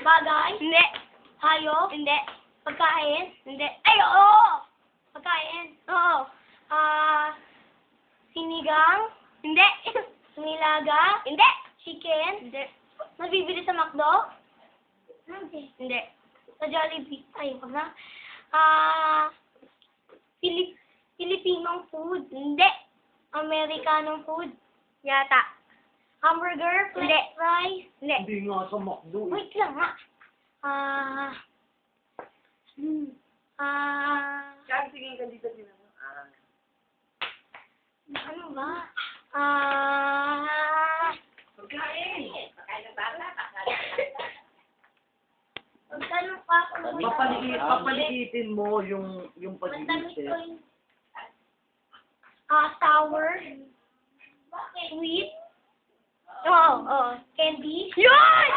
Bagay? Hindi. Hayop? Hindi. Pagkain? Hindi. Ay, oo! Pagkain? Oo. Sinigang? Hindi. Nilaga? Hindi. Chicken? Hindi. Nabibili sa McDo? Hindi. Sa Jollibee? Ay, wag na. Filipinong food? Hindi. Americanong food? Yata. Hamburger? Hindi. French fries? Hindi. Hindi nga sa McDo. Wait lang nga. Saan tingin ka dito din ano? Ano ba? Pagkain! Magtanong pa ako. Papalikitin mo yung Magtanong ko pag-iisip. yung sour, sweet, Oo, oo. candy. Yun!